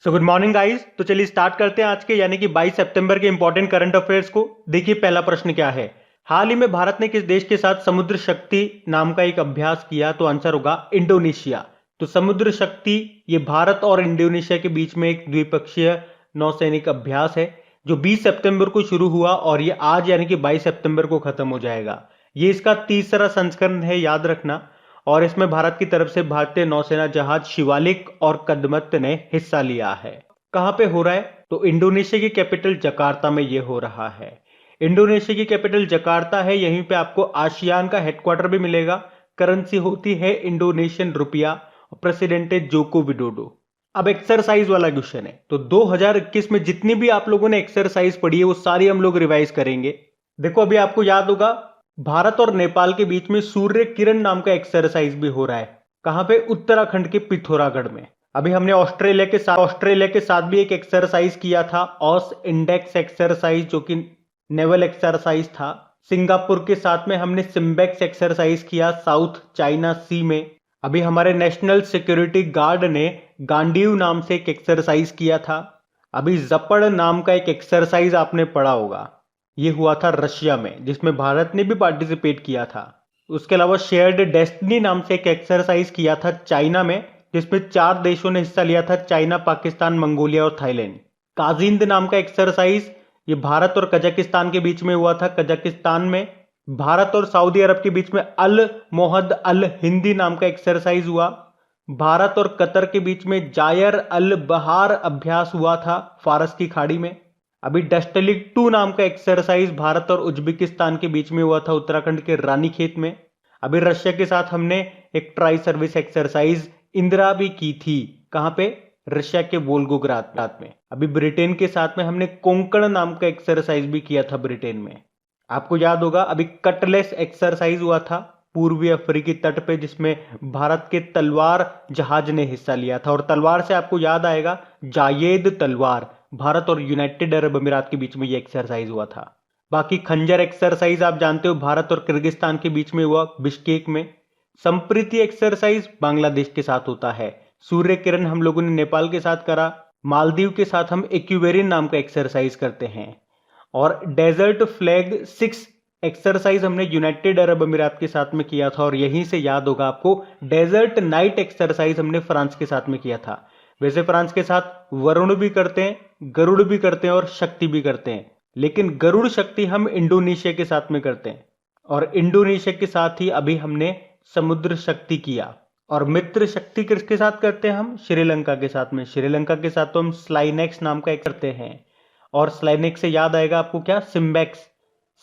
So good morning guys. तो चलिए start करते हैं आज के यानी कि 22 सितंबर के इंपॉर्टेंट करंट अफेयर्स को। देखिए पहला प्रश्न क्या है। हाल ही में भारत ने किस देश के साथ समुद्र शक्ति नाम का एक अभ्यास किया? तो आंसर होगा इंडोनेशिया। तो समुद्र शक्ति ये भारत और इंडोनेशिया के बीच में एक द्विपक्षीय नौसैनिक अभ्यास है जो 20 सितंबर को शुरू हुआ और ये आज यानी कि 22 सितंबर को खत्म हो जाएगा। ये इसका तीसरा संस्करण है, याद रखना। और इसमें भारत की तरफ से भारतीय नौसेना जहाज शिवालिक और कदमत ने हिस्सा लिया है। कहां पे हो रहा है? तो इंडोनेशिया की कैपिटल जकार्ता में ये हो रहा है। इंडोनेशिया की कैपिटल जकार्ता है, यहीं पे आपको आसियान का हेडक्वार्टर भी मिलेगा। करेंसी होती है इंडोनेशियन रुपया। प्रेसिडेंट है जोको विडोडो। अब एक्सरसाइज वाला क्वेश्चन है, तो 2021 में जितनी भी आप लोगों ने एक्सरसाइज पढ़ी है वो सारी हम लोग रिवाइज करेंगे। देखो अभी आपको याद होगा भारत और नेपाल के बीच में सूर्य किरण नाम का एक्सरसाइज भी हो रहा है। कहां पे? उत्तराखंड के पिथौरागढ़ में। अभी हमने ऑस्ट्रेलिया के साथ भी एक एक्सरसाइज किया था, ऑस इंडेक्स एक्सरसाइज, जो कि नेवल एक्सरसाइज था। सिंगापुर के साथ में हमने सिम्बेक्स एक्सरसाइज किया साउथ चाइना सी में। अभी हमारे नेशनल सिक्योरिटी गार्ड ने गांडीव नाम से एक एक्सरसाइज किया था। अभी जपड़ नाम का एक एक्सरसाइज आपने पढ़ा होगा, ये हुआ था रशिया में, जिसमें भारत ने भी पार्टिसिपेट किया था। उसके अलावा शेयर्ड डेस्टिनी नाम से एक एक्सरसाइज किया था चाइना में, जिसमें 4 देशों ने हिस्सा लिया था, चाइना, पाकिस्तान, मंगोलिया और थाईलैंड। काजिंद नाम का एक्सरसाइज ये भारत और कजाकिस्तान के बीच में हुआ था। कजाकिस्तान में भारत और सऊदी अरब के बीच में अल मोहद अल हिंदी नाम का एक्सरसाइज हुआ। भारत और कतर के बीच में जायर अल बहार अभ्यास हुआ था फारस की खाड़ी में। अभी डस्टलिक 2 नाम का एक्सरसाइज भारत और उज्बेकिस्तान के बीच में हुआ था उत्तराखंड के रानीखेत में। अभी रशिया के साथ हमने एक ट्राई सर्विस एक्सरसाइज इंदिरा भी की थी। कहां पे? रशिया के वोल्गोग्राद में। अभी ब्रिटेन के साथ में हमने कोंकण नाम का एक्सरसाइज भी किया था ब्रिटेन में। आपको याद होगा अभी कटलेस एक्सरसाइज हुआ था पूर्वी अफ्रीकी तट पे, जिसमें भारत के तलवार जहाज ने हिस्सा लिया था। और तलवार से आपको याद आएगा जायेद तलवार, भारत और यूनाइटेड अरब अमीरात के बीच में यह एक्सरसाइज हुआ था। बाकी खंजर एक्सरसाइज आप जानते हो भारत और किर्गिस्तान के बीच में हुआ बिश्केक में। संप्रीति एक्सरसाइज बांग्लादेश के साथ होता है। सूर्य किरण हम लोगों ने नेपाल के साथ करा। मालदीव के साथ हम एक्यूवेरियन नाम का एक्सरसाइज करते हैं। और डेजर्ट फ्लैग 6 एक्सरसाइज हमने यूनाइटेड अरब अमीरात के साथ में किया था। और यहीं से याद होगा आपको डेजर्ट नाइट एक्सरसाइज हमने फ्रांस के साथ में किया था। वैसे फ्रांस के साथ वरुण भी करते हैं, गरुड़ भी करते हैं और शक्ति भी करते हैं, लेकिन गरुड़ शक्ति हम इंडोनेशिया के साथ में करते हैं। और इंडोनेशिया के साथ ही अभी हमने समुद्र शक्ति किया। और मित्र शक्ति किसके साथ करते हैं? हम श्रीलंका के साथ में। श्रीलंका के साथ तो हम स्लाइनेक्स नाम का एक करते हैं। और स्लाइनेक्स से याद आएगा आपको क्या? सिम्बेक्स।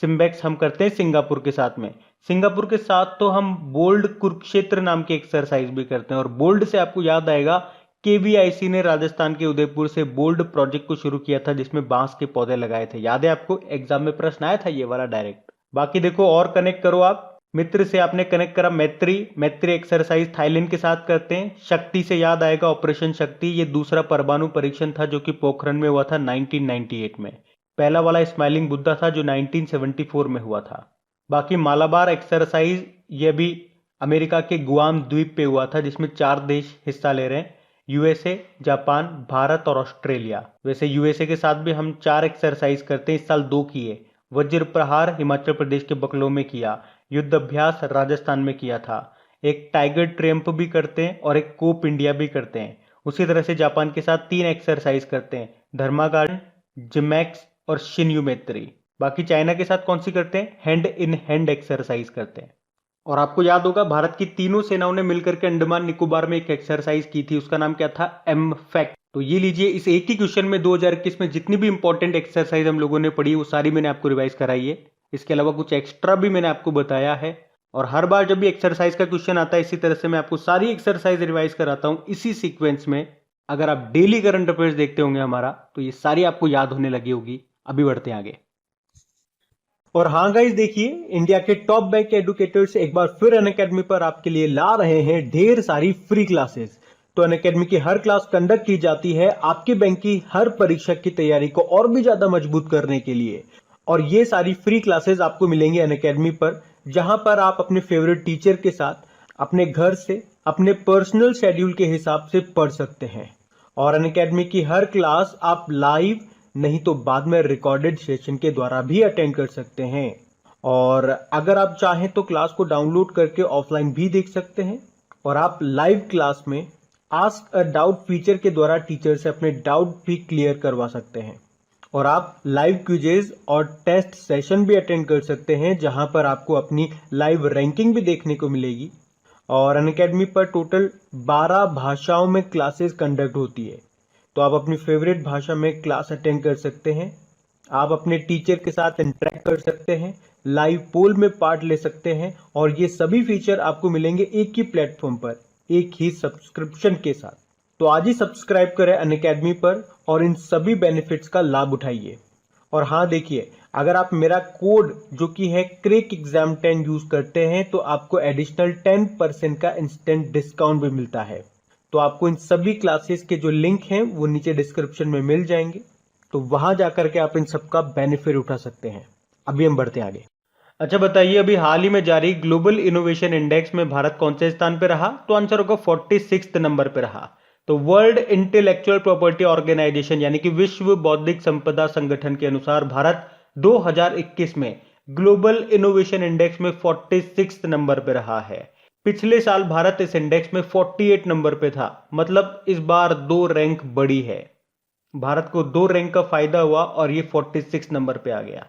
सिम्बेक्स हम करते हैं सिंगापुर के साथ में। सिंगापुर के साथ तो हम बोल्ड कुरुक्षेत्र नाम की एक्सरसाइज भी करते हैं। और बोल्ड से आपको याद आएगा केवीआईसी ने राजस्थान के उदयपुर से बोल्ड प्रोजेक्ट को शुरू किया था, जिसमें बांस के पौधे लगाए थे। याद है आपको? एग्जाम में प्रश्न आया था ये वाला डायरेक्ट। बाकी देखो और कनेक्ट करो आप। मित्र से आपने कनेक्ट करा मैत्री एक्सरसाइज थाईलैंड के साथ करते हैं। शक्ति से याद आएगा ऑपरेशन शक्ति, ये दूसरा परमाणु परीक्षण था जो कि पोखरण में हुआ था 1998 में। पहला वाला स्माइलिंग बुद्धा था जो 1974 में हुआ था। बाकी मालाबार एक्सरसाइज ये भी अमेरिका के गुआम द्वीप पे हुआ था, जिसमें 4 देश हिस्सा ले रहे हैं, यूएसए, जापान, भारत और ऑस्ट्रेलिया। वैसे यूएसए के साथ भी हम 4 एक्सरसाइज करते हैं, इस साल 2 किए। वज्र प्रहार हिमाचल प्रदेश के बकलो में किया, युद्ध अभ्यास राजस्थान में किया था, एक टाइगर ट्रैम्प भी करते हैं और एक कोप इंडिया भी करते हैं। उसी तरह से जापान के साथ 3 एक्सरसाइज करते हैं, धर्मा गार्डन, जिमैक्स और शिन्यू मैत्री। बाकी चाइना के साथ कौन सी करते हैं? हैंड इन हैंड एक्सरसाइज करते हैं। और आपको याद होगा भारत की तीनों सेनाओं ने मिलकर के अंडमान निकोबार में एक एक्सरसाइज की थी, उसका नाम क्या था? एमफैक्ट। तो ये लीजिए, इस एक ही क्वेश्चन में 2021 में जितनी भी इंपॉर्टेंट एक्सरसाइज हम लोगों ने पढ़ी वो सारी मैंने आपको रिवाइज कराई है। इसके अलावा कुछ एक्स्ट्रा भी मैंने आपको बताया है। और हर बार जब भी एक्सरसाइज का क्वेश्चन आता है इसी तरह से मैं आपको सारी एक्सरसाइज रिवाइज कराता हूं इसी सीक्वेंस में। अगर आप डेली करंट अफेयर्स देखते होंगे हमारा, तो ये सारी आपको याद होने लगी होगी। अभी बढ़ते हैं आगे। और हाँ गाइस, देखिए इंडिया के टॉप बैंक एडुकेटर्स एक बार फिर अनअकैडमी पर आपके लिए ला रहे हैं ढेर सारी फ्री क्लासेस। तो अनअकैडमी की हर क्लास कंडक्ट की जाती है आपके बैंक की हर परीक्षा की तैयारी को और भी ज्यादा मजबूत करने के लिए। और ये सारी फ्री क्लासेस आपको मिलेंगी अनअकैडमी पर, जहां पर आप अपने फेवरेट टीचर के साथ अपने घर से अपने पर्सनल शेड्यूल के हिसाब से पढ़ सकते हैं। और अनअकैडमी की हर क्लास आप लाइव नहीं तो बाद में रिकॉर्डेड सेशन के द्वारा भी अटेंड कर सकते हैं। और अगर आप चाहें तो क्लास को डाउनलोड करके ऑफलाइन भी देख सकते हैं। और आप लाइव क्लास में आस्क अ डाउट फीचर के द्वारा टीचर से अपने डाउट भी क्लियर करवा सकते हैं। और आप लाइव क्विजेज और टेस्ट सेशन भी अटेंड कर सकते हैं, जहां पर आपको अपनी लाइव रैंकिंग भी देखने को मिलेगी। और अनअकैडमी पर टोटल 12 भाषाओं में क्लासेस कंडक्ट होती है, तो आप अपनी फेवरेट भाषा में क्लास अटेंड कर सकते हैं। आप अपने टीचर के साथ इंटरेक्ट कर सकते हैं, लाइव पोल में पार्ट ले सकते हैं, और ये सभी फीचर आपको मिलेंगे एक ही प्लेटफॉर्म पर, एक ही सब्सक्रिप्शन के साथ। तो आज ही सब्सक्राइब करें अनअकैडमी पर और इन सभी बेनिफिट्स का लाभ उठाइए। और हाँ देखिए, अगर आप मेरा कोड जो कि है क्रेक एग्जाम 10 यूज करते हैं तो आपको एडिशनल 10% का इंस्टेंट डिस्काउंट भी मिलता है। तो आपको इन सभी क्लासेस के जो लिंक हैं वो नीचे डिस्क्रिप्शन में मिल जाएंगे, तो वहां जाकर के आप इन सबका बेनिफिट उठा सकते हैं। अभी हम बढ़ते हैं आगे। अच्छा बताइए, अभी हाल ही में जारी ग्लोबल इनोवेशन इंडेक्स में भारत कौन से स्थान पे रहा? तो आंसर होगा 46 नंबर पे रहा। तो वर्ल्ड इंटेलेक्चुअल प्रॉपर्टी ऑर्गेनाइजेशन यानी कि विश्व बौद्धिक संपदा संगठन के अनुसार भारत 2021 में ग्लोबल इनोवेशन इंडेक्स में 46 नंबर पे रहा है। पिछले साल भारत इस इंडेक्स में 48 नंबर पे था, मतलब इस बार 2 रैंक बढ़ी है। भारत को 2 रैंक का फायदा हुआ और ये 46 नंबर पे आ गया।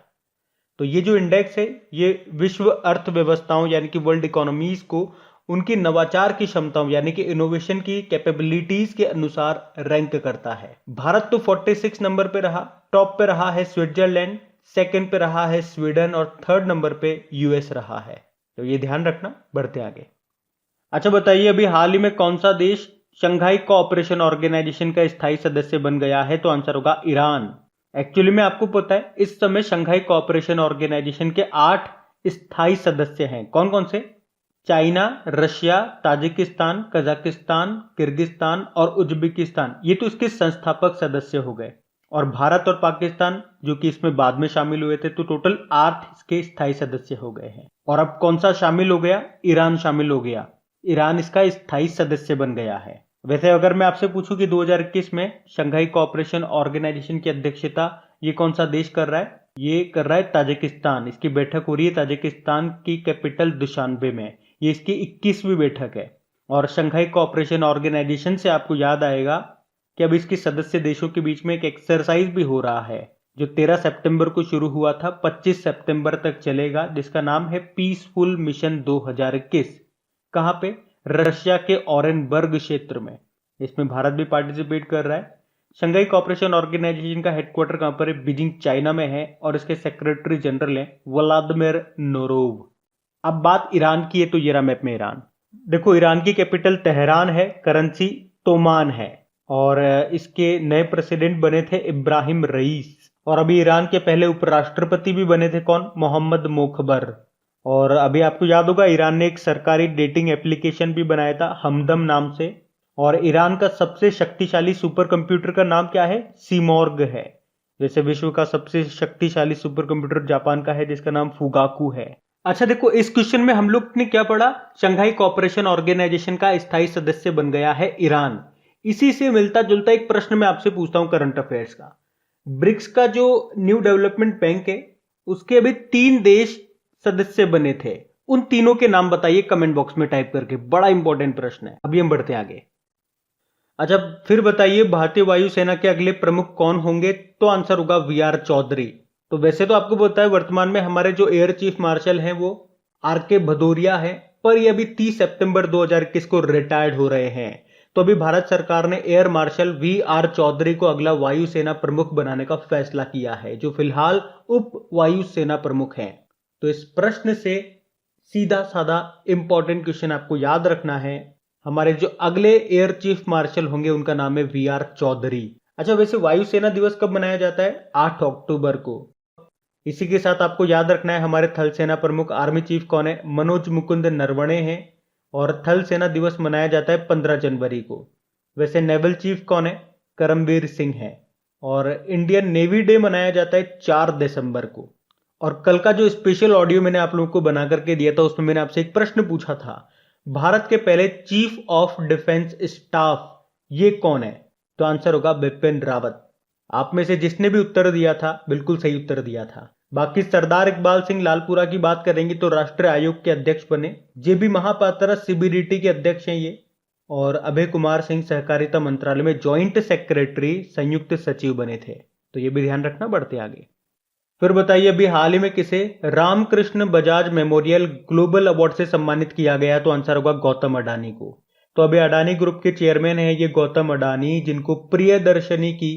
तो ये जो इंडेक्स है ये विश्व अर्थव्यवस्थाओं यानी कि वर्ल्ड इकोनॉमीज को उनकी नवाचार की क्षमताओं यानी कि इनोवेशन की कैपेबिलिटीज के अनुसार रैंक करता है। भारत तो 46 नंबर पे रहा। टॉप पे रहा है स्विट्जरलैंड, सेकंड पे रहा है स्वीडन और थर्ड नंबर पे यूएस रहा है। तो ये ध्यान रखना। बढ़ते आगे। अच्छा बताइए, अभी हाल ही में कौन सा देश शंघाई कोऑपरेशन ऑर्गेनाइजेशन का स्थायी सदस्य बन गया है? तो आंसर होगा ईरान। एक्चुअली में आपको पता है इस समय शंघाई कोऑपरेशन ऑर्गेनाइजेशन के 8 स्थायी सदस्य हैं। कौन कौन से? China, Russia, Tajikistan, Kazakhstan, Kyrgyzstan और उज्बेकिस्तान। ये तो इसके संस्थापक सदस्य हो गए। और भारत और पाकिस्तान जो कि इसमें बाद में शामिल हुए थे, तो टोटल 8 इसके स्थायी सदस्य हो गए हैं। और अब कौन सा शामिल हो गया? ईरान शामिल हो गया। ईरान इसका स्थायी सदस्य बन गया है। वैसे अगर मैं आपसे पूछूं कि 2021 में शंघाई कोऑपरेशन ऑर्गेनाइजेशन की अध्यक्षता ये कौन सा देश कर रहा है? ये कर रहा है ताजिकिस्तान। इसकी बैठक हो रही है ताजिकिस्तान की कैपिटल दुशानबे में। ये इसकी 21वीं बैठक है। और शंघाई कोऑपरेशन ऑर्गेनाइजेशन से आपको याद आएगा कि अब इसके सदस्य देशों के बीच में एक एक्सरसाइज भी हो रहा है जो 13 सितंबर को शुरू हुआ था, 25 सितंबर तक चलेगा, जिसका नाम है पीसफुल मिशन 2021। कहां पे? रशिया के ओरेनबर्ग क्षेत्र में। इसमें भारत भी पार्टिसिपेट कर रहा है। शंघाई कोऑपरेशन ऑर्गेनाइजेशन का हेडक्वार्टर कहां पर है? बीजिंग चाइना में है और इसके सेक्रेटरी जनरल हैं व्लादिमीर नोरोव। अब बात ईरान की है, तो ये रहा मैप में ईरान। देखो, ईरान की कैपिटल तेहरान है, करेंसी तोमान है और इसके नए प्रेसिडेंट बने थे इब्राहिम रईस। और अभी ईरान के पहले उपराष्ट्रपति भी बने थे कौन? मोहम्मद मोखबर। और अभी आपको याद होगा ईरान ने एक सरकारी डेटिंग एप्लीकेशन भी बनाया था हमदम नाम से। और ईरान का सबसे शक्तिशाली सुपर कंप्यूटर का नाम क्या है? सीमोर्ग है। जैसे विश्व का सबसे शक्तिशाली सुपर कंप्यूटर जापान का है जिसका नाम फुगाकू है। अच्छा देखो, इस क्वेश्चन में हम लोग ने क्या पढ़ा? शंघाई कोऑपरेशन ऑर्गेनाइजेशन का स्थायी सदस्य बन गया है ईरान। इसी से मिलता जुलता एक प्रश्न मैं आपसे पूछता हूं करंट अफेयर्स का। ब्रिक्स का जो न्यू डेवलपमेंट बैंक है उसके अभी 3 देश सदस्य बने थे। उन तीनों के नाम बताइए कमेंट बॉक्स में टाइप करके। बड़ा इंपॉर्टेंट प्रश्न है। अभी हम बढ़ते हैं आगे। अच्छा फिर बताइए, भारतीय वायुसेना के अगले प्रमुख कौन होंगे? तो आंसर होगा वी.आर. चौधरी। तो वैसे तो आपको पता है वर्तमान में हमारे जो एयर चीफ मार्शल हैं वो आर.के. भदौरिया है, पर ये अभी 30 सितंबर 2021 को रिटायर्ड हो रहे हैं। तो अभी भारत सरकार ने एयर मार्शल वी.आर. चौधरी को अगला वायुसेना प्रमुख बनाने का फैसला किया है, जो फिलहाल उप वायुसेना प्रमुख हैं। तो इस प्रश्न से सीधा साधा इंपॉर्टेंट क्वेश्चन आपको याद रखना है। हमारे जो अगले एयर चीफ मार्शल होंगे उनका नाम है वी.आर. चौधरी। अच्छा वैसे वायुसेना दिवस कब मनाया जाता है? 8 अक्टूबर को। इसी के साथ आपको याद रखना है हमारे थल सेना प्रमुख आर्मी चीफ कौन है? मनोज मुकुंद नरवणे हैं। और थल सेना दिवस मनाया जाता है 15 जनवरी को। वैसे नेवल चीफ कौन है? करमबीर सिंह है। और इंडियन नेवी डे मनाया जाता है 4 दिसंबर को। और कल का जो स्पेशल ऑडियो मैंने आप लोगों को बना करके दिया था उसमें मैंने आपसे एक प्रश्न पूछा था, भारत के पहले चीफ ऑफ डिफेंस स्टाफ ये कौन है? तो आंसर होगा बिपिन रावत। आप में से जिसने भी उत्तर दिया था बिल्कुल सही उत्तर दिया था। बाकी सरदार इकबाल सिंह लालपुरा की बात करेंगे तो राष्ट्रीय आयोग के अध्यक्ष बने। जेबी महापात्रा सीबीडीटी के अध्यक्ष हैं ये। और अभय कुमार सिंह सहकारिता मंत्रालय में जॉइंट सेक्रेटरी संयुक्त सचिव बने थे। तो ये भी ध्यान रखना, बढ़ते आगे। फिर बताइए अभी हाल ही में किसे Ramkrishna Bajaj memorial global award से सम्मानित किया गया? तो आंसर होगा गौतम अडानी को। तो अभी अडानी ग्रुप के चेयरमैन है ये गौतम अडानी, जिनको प्रियदर्शनी की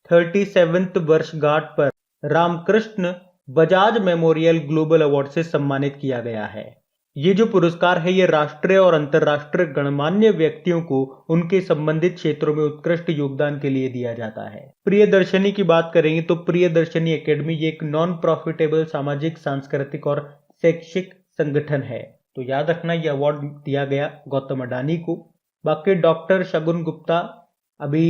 37वीं वर्षगांठ पर Ramkrishna Bajaj memorial global award से सम्मानित किया गया है। ये जो पुरस्कार है ये राष्ट्रीय और अंतर्राष्ट्रीय गणमान्य व्यक्तियों को उनके संबंधित क्षेत्रों में उत्कृष्ट योगदान के लिए दिया जाता है। प्रियदर्शनी की बात करेंगे तो प्रियदर्शनी एकेडमी ये एक नॉन प्रॉफिटेबल सामाजिक, सांस्कृतिक और शैक्षिक संगठन है। तो याद रखना ये अवार्ड दिया गया गौतम अडानी को। बाकी डॉक्टर शगुन गुप्ता अभी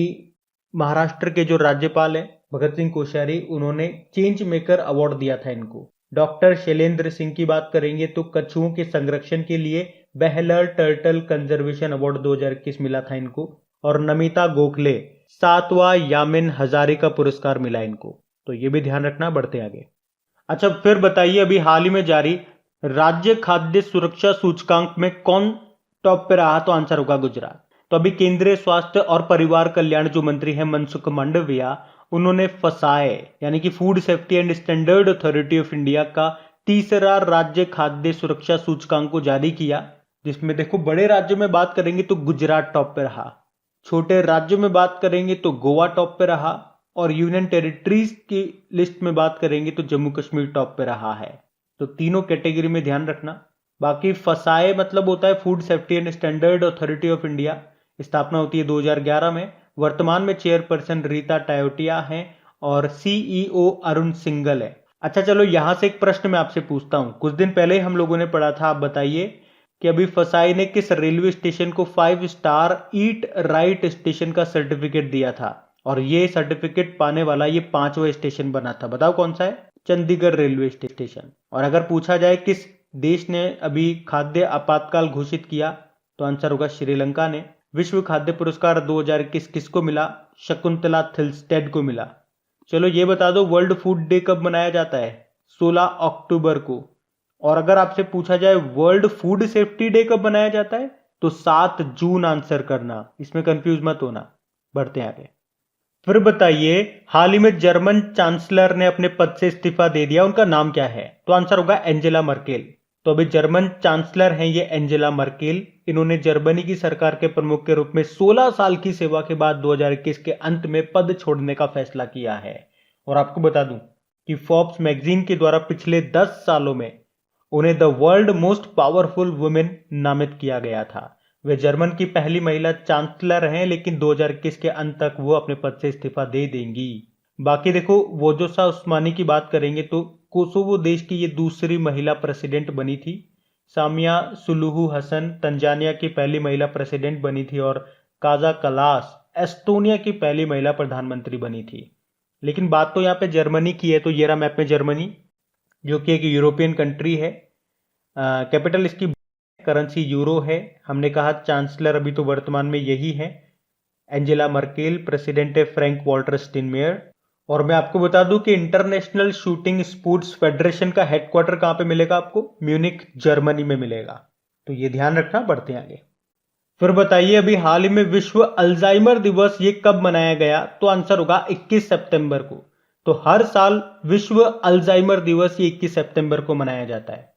महाराष्ट्र के जो राज्यपाल हैं भगत सिंह कोश्यारी, उन्होंने चेंज मेकर अवार्ड दिया था इनको। डॉक्टर शैलेंद्र सिंह की बात करेंगे तो कछुओं के संरक्षण के लिए बेहलर टर्टल कंजर्वेशन अवार्ड 2021 मिला था इनको। और नमिता गोखले 7वां यामिन हजारिका पुरस्कार मिला इनको। तो ये भी ध्यान रखना, बढ़ते आगे। अच्छा फिर बताइए अभी हाल ही में जारी राज्य खाद्य सुरक्षा सूचकांक में कौन टॉप पे रहा? तो आंसर होगा गुजरात। तो अभी केंद्रीय स्वास्थ्य और परिवार कल्याण जो मंत्री हैं मनसुख मांडविया, उन्होंने फसाए यानी कि food safety and standard authority of India का तीसरा राज्य खाद्य सुरक्षा सूचकांक को जारी किया, जिसमें देखो बड़े राज्यों में बात करेंगे तो गुजरात टॉप पे रहा, छोटे राज्यों में बात करेंगे तो गोवा टॉप पे रहा, और यूनियन टेरिटरीज की लिस्ट में बात करेंगे तो जम्मू कश्मीर टॉप पे रहा है। तो तीनों कैटेगरी में ध्यान रखना। बाकी फसाए मतलब होता है food safety and standard authority of India, स्थापना होती है 2011 में। वर्तमान में चेयरपर्सन रीता टायोटिया हैं और सीईओ अरुण सिंगल है। अच्छा चलो यहां से एक प्रश्न मैं आपसे पूछता हूं, कुछ दिन पहले ही हम लोगों ने पढ़ा था, आप बताइए कि अभी फसाई ने किस रेलवे स्टेशन को 5 स्टार ईट राइट स्टेशन का सर्टिफिकेट दिया था? और ये सर्टिफिकेट पाने वाला ये 5वां स्टेशन बना था, बताओ कौन सा है? Chandigarh railway station. और अगर पूछा जाए किस देश ने अभी खाद्य आपातकाल घोषित किया, तो आंसर होगा श्रीलंका ने। विश्व खाद्य पुरस्कार 2021 किसको मिला? शकुंतला थिल्स्टेड को मिला। चलो ये बता दो वर्ल्ड फूड डे कब मनाया जाता है? 16 अक्टूबर को। और अगर आपसे पूछा जाए वर्ल्ड फूड सेफ्टी डे कब मनाया जाता है, तो 7 जून आंसर करना, इसमें कंफ्यूज मत होना। बढ़ते आगे। फिर बताइए हाल ही में जर्मन चांसलर ने अपने पद से इस्तीफा दे दिया, उनका नाम क्या है? तो आंसर होगा एंजेला मर्केल। तो अभी जर्मन चांसलर हैं ये एंजेला मर्केल। इन्होंने जर्मनी की सरकार के प्रमुख के रूप में 16 साल की सेवा के बाद 2021 के अंत में पद छोड़ने का फैसला किया है। और आपको बता दूं कि फोर्ब्स मैगजीन के द्वारा पिछले 10 सालों में उन्हें the world most powerful women नामित किया गया था। वे जर्मन की पहली महिला चांसलर हैं, लेकिन 2021 के अंत तक वो अपने पद से इस्तीफा दे देंगी। बाकी देखो वोजोसा उस्मानी की बात करेंगे तो कोसोवो देश की ये दूसरी महिला प्रेसिडेंट बनी थी। सामिया सुलुहु हसन तंजानिया की पहली महिला प्रेसिडेंट बनी थी। और काजा कलास एस्टोनिया की पहली महिला प्रधानमंत्री बनी थी। लेकिन बात तो यहाँ पे जर्मनी की है, तो ये रहा मैप में जर्मनी, जो कि एक यूरोपियन कंट्री है। कैपिटल इसकी, करेंसी यूरो है। हमने कहा चांसलर अभी तो वर्तमान में यही है एंजेला मर्केल, प्रेसिडेंट है फ्रैंक वॉल्टर स्टाइनमायर। और मैं आपको बता दूं कि इंटरनेशनल शूटिंग स्पोर्ट्स फेडरेशन का हेडक्वार्टर कहां पे मिलेगा आपको? म्यूनिक जर्मनी में मिलेगा। तो ये ध्यान रखना, बढ़ते हैं आगे। फिर बताइए अभी हाल ही में विश्व अल्जाइमर दिवस ये कब मनाया गया? तो आंसर होगा 21 सितंबर को। तो हर साल विश्व अल्जाइमर दिवस ये 21 सितंबर को मनाया जाता है।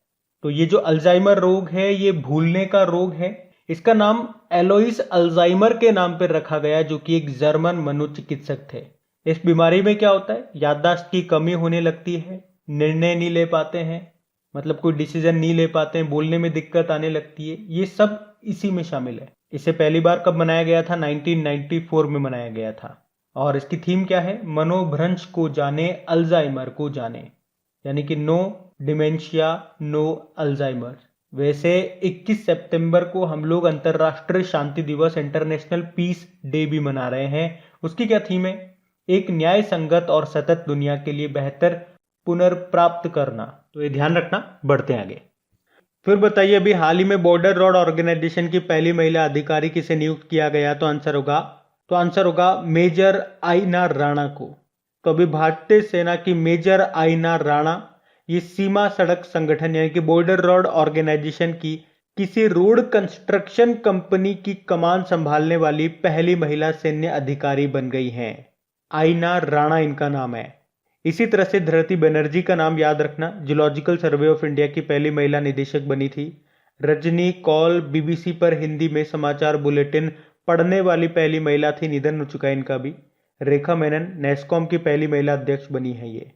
तो ये जो अल्जाइमर रोग है ये भूलने का रोग है। इसका नाम एलोइस अल्जाइमर के नाम पर रखा गया, जो कि एक जर्मन मनोचिकित्सक थे। इस बीमारी में क्या होता है? याददाश्त की कमी होने लगती है, निर्णय नहीं ले पाते हैं, मतलब कोई डिसीजन नहीं ले पाते हैं, बोलने में दिक्कत आने लगती है, ये सब इसी में शामिल है। इसे पहली बार कब मनाया गया था? 1994 में मनाया गया था। और इसकी थीम क्या है? मनोभ्रंश को जाने, अल्जाइमर को जाने, यानी कि नो डिमेंशिया नो अल्जाइमर। वैसे 21 सितंबर को हम लोग अंतरराष्ट्रीय शांति दिवस, इंटरनेशनल पीस डे भी मना रहे हैं। उसकी क्या थीम है? एक न्याय संगत और सतत दुनिया के लिए बेहतर पुनर्प्राप्त करना। तो ये ध्यान रखना, बढ़ते हैं आगे। फिर बताइए अभी हाल ही में बॉर्डर रोड ऑर्गेनाइजेशन की पहली महिला अधिकारी किसे नियुक्त किया गया? तो आंसर होगा, तो आंसर होगा मेजर आईना राणा को। तो अभी भारतीय सेना की मेजर आईना राणा ये सीमा सड़क संगठन यानी कि बॉर्डर रोड ऑर्गेनाइजेशन की किसी रोड कंस्ट्रक्शन कंपनी की कमान संभालने वाली पहली महिला सैन्य अधिकारी बन गई हैं। आईना राणा इनका नाम है। इसी तरह से धृति बनर्जी का नाम याद रखना, जूलॉजिकल सर्वे ऑफ इंडिया की पहली महिला निदेशक बनी थी। रजनी कौल बीबीसी पर हिंदी में समाचार बुलेटिन पढ़ने वाली पहली महिला थी, निधन हो चुका है इनका भी। रेखा मेनन नेस्कॉम की पहली महिला अध्यक्ष बनी है ये।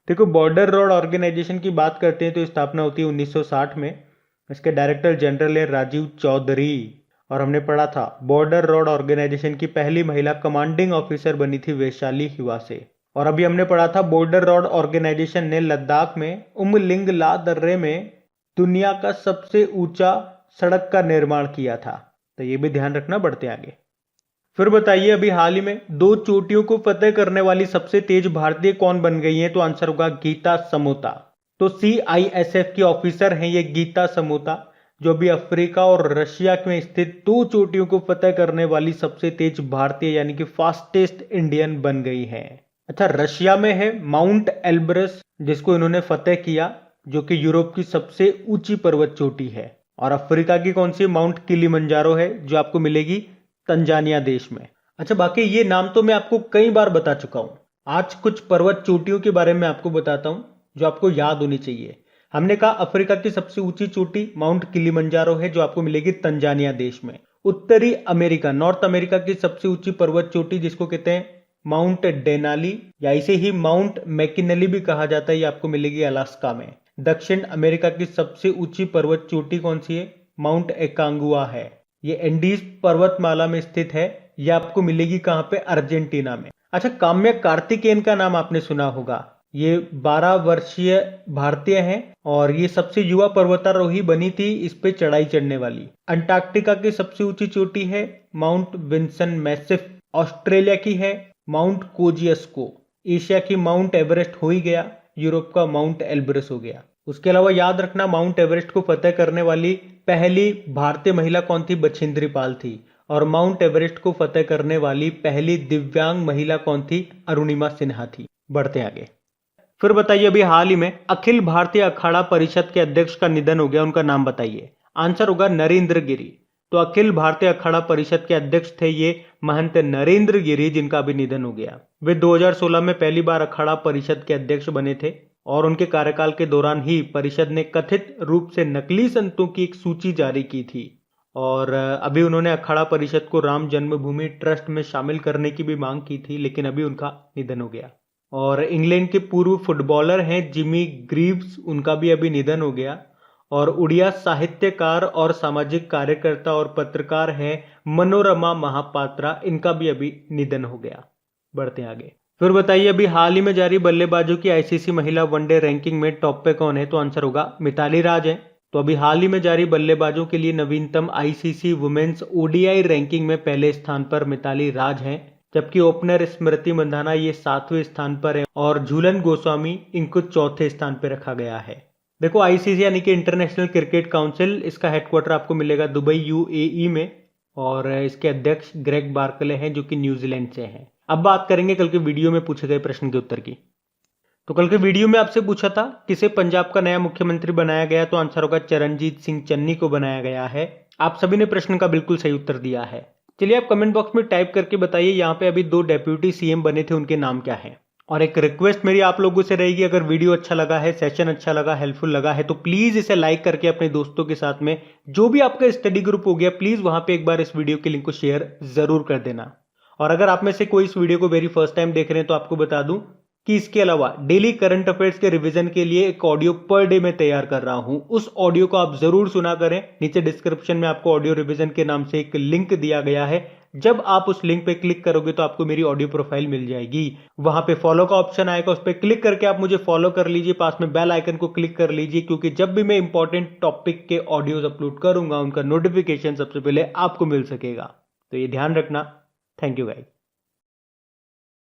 देखो, बॉर्डर रोड ऑर्गेनाइजेशन की बात करते हैं तो स्थापना होती है 1960 में। इसके डायरेक्टर जनरल है राजीव चौधरी। और हमने पढ़ा था बॉर्डर रोड ऑर्गेनाइजेशन की पहली महिला कमांडिंग ऑफिसर बनी थी वैशाली युवा से। और अभी हमने पढ़ा था बॉर्डर रोड ऑर्गेनाइजेशन ने लद्दाख में उमलिंग ला दर्रे में दुनिया का सबसे ऊंचा सड़क का निर्माण किया था। तो ये भी ध्यान रखना, बढ़ते आगे। फिर बताइए, अभी हाल ही में 2 चोटियों को फतेह करने वाली सबसे तेज भारतीय कौन बन गई है? तो आंसर होगा गीता समोता। तो CISF की ऑफिसर हैं ये गीता समोता, जो अभी अफ्रीका और रशिया में स्थित 2 चोटियों को फतेह करने वाली सबसे तेज भारतीय यानी कि फास्टेस्ट इंडियन बन गई है। अच्छा, रशिया में है माउंट एल्ब्रस जिसको इन्होंने फतेह किया, जो कि यूरोप की सबसे ऊंची पर्वत चोटी है। और अफ्रीका की कौन सी? माउंट किलिमंजारो है, जो आपको मिलेगी तंजानिया देश में। अच्छा, बाकी ये नाम तो मैं आपको कई बार बता चुका हूं। आज कुछ पर्वत चोटियों के बारे में आपको बताता हूं जो आपको याद होनी चाहिए। हमने कहा अफ्रीका की सबसे ऊंची चोटी माउंट किलिमंजारो है, जो आपको मिलेगी तंजानिया देश में। उत्तरी अमेरिका, नॉर्थ अमेरिका की सबसे ऊंची पर्वत चोटी जिसको कहते हैं माउंट डेनाली या इसे ही माउंट मैकिनली भी कहा जाता है, ये आपको मिलेगी अलास्का में। दक्षिण अमेरिका की सबसे ऊंची पर्वत चोटी कौन सी है? माउंट एकांगुआ है, ये एंडीज पर्वतमाला में स्थित है। ये आपको मिलेगी कहां पे? अर्जेंटीना में। अच्छा, काम्या कार्तिकेयन का नाम आपने सुना होगा। ये 12 वर्षीय भारतीय हैं और ये सबसे युवा पर्वतारोही बनी थी इस पे चढ़ाई चढ़ने वाली। अंटार्कटिका की सबसे ऊंची चोटी है माउंट विंसन मैसिफ। ऑस्ट्रेलिया की है माउंट कोजियस्को। एशिया की माउंट एवरेस्ट हो ही गया, यूरोप का माउंट एल्ब्रस हो गया। उसके अलावा याद रखना, माउंट एवरेस्ट को फतेह करने वाली पहली भारतीय महिला कौन थी? बछेंद्री पाल थी। और माउंट एवरेस्ट को फतेह करने वाली पहली दिव्यांग महिला कौन थी? अरुणिमा सिन्हा थी। बढ़ते आगे। फिर बताइए, अभी हाल ही में अखिल भारतीय अखाड़ा परिषद के अध्यक्ष का निधन हो गया, उनका नाम बताइए। आंसर होगा नरेंद्र गिरी। तो अखिल भारतीय अखाड़ा परिषद के अध्यक्ष थे ये महंत नरेंद्र गिरी, जिनका भी निधन हो गया। वे 2016 में पहली बार अखाड़ा परिषद के अध्यक्ष बने थे और उनके कार्यकाल के दौरान ही परिषद ने कथित रूप से नकली संतों की एक सूची जारी की थी। और अभी उन्होंने अखाड़ा परिषद को राम जन्मभूमि ट्रस्ट में शामिल करने की भी मांग की थी, लेकिन अभी उनका निधन हो गया। और इंग्लैंड के पूर्व फुटबॉलर हैं जिमी ग्रीव्स, उनका भी अभी निधन हो गया। और उड़िया साहित्यकार और सामाजिक कार्यकर्ता और पत्रकार हैं मनोरमा महापात्रा, इनका भी अभी निधन हो गया। बढ़ते हैं आगे। फिर बताइए, अभी हाल ही में जारी बल्लेबाजों की ICC महिला वनडे रैंकिंग में टॉप पे कौन है? तो आंसर होगा मिताली राज है। तो अभी हाल ही में जारी बल्लेबाजों के लिए नवीनतम ICC वुमेन्स ODI रैंकिंग में पहले स्थान पर मिताली राज हैं, जबकि ओपनर स्मृति मंधाना ये 7वें स्थान पर है और झूलन गोस्वामी इनको 4थे स्थान पर रखा गया है। देखो, ICC यानी कि इंटरनेशनल क्रिकेट काउंसिल, इसका हेडक्वार्टर आपको मिलेगा दुबई UAE में और इसके अध्यक्ष ग्रेग बार्कले हैं, जो कि न्यूजीलैंड से हैं। अब बात करेंगे कल के वीडियो में पूछे गए प्रश्न के उत्तर की। तो कल के वीडियो में आपसे पूछा था किसे पंजाब का नया मुख्यमंत्री बनाया गया? तो आंसर होगा चरणजीत सिंह चन्नी को बनाया गया है। आप सभी ने प्रश्न का बिल्कुल सही उत्तर दिया है। चलिए आप कमेंट बॉक्स में टाइप करके बताइए, यहाँ पे अभी 2 डेप्यूटी CM बने थे, उनके नाम क्या है। और एक रिक्वेस्ट मेरी आप लोगों से रहेगी, अगर वीडियो अच्छा लगा है, सेशन अच्छा लगा, हेल्पफुल लगा है, तो प्लीज इसे लाइक करके अपने दोस्तों के साथ में जो भी आपका स्टडी ग्रुप हो गया, प्लीज वहां पे एक बार इस वीडियो के लिंक को शेयर जरूर कर देना। और अगर आप में से कोई इस वीडियो को वेरी फर्स्ट टाइम देख रहे हैं तो आपको बता दूं कि इसके अलावा डेली करंट अफेयर्स के रिवीजन के लिए एक ऑडियो पर डे में तैयार कर रहा हूं। उस ऑडियो को आप जरूर सुना करें। नीचे डिस्क्रिप्शन में आपको ऑडियो रिवीजन के नाम से एक लिंक दिया गया है। जब आप उस लिंक पे क्लिक करोगे तो आपको मेरी ऑडियो प्रोफाइल मिल जाएगी। वहां पे फॉलो का ऑप्शन आएगा, उस पर क्लिक करके आप मुझे फॉलो कर लीजिए। पास में बेल आइकन को क्लिक कर लीजिए, क्योंकि जब भी मैं इंपॉर्टेंट टॉपिक के ऑडियोज अपलोड करूंगा उनका नोटिफिकेशन सबसे पहले आपको मिल सकेगा। तो ये ध्यान रखना। Thank you guys.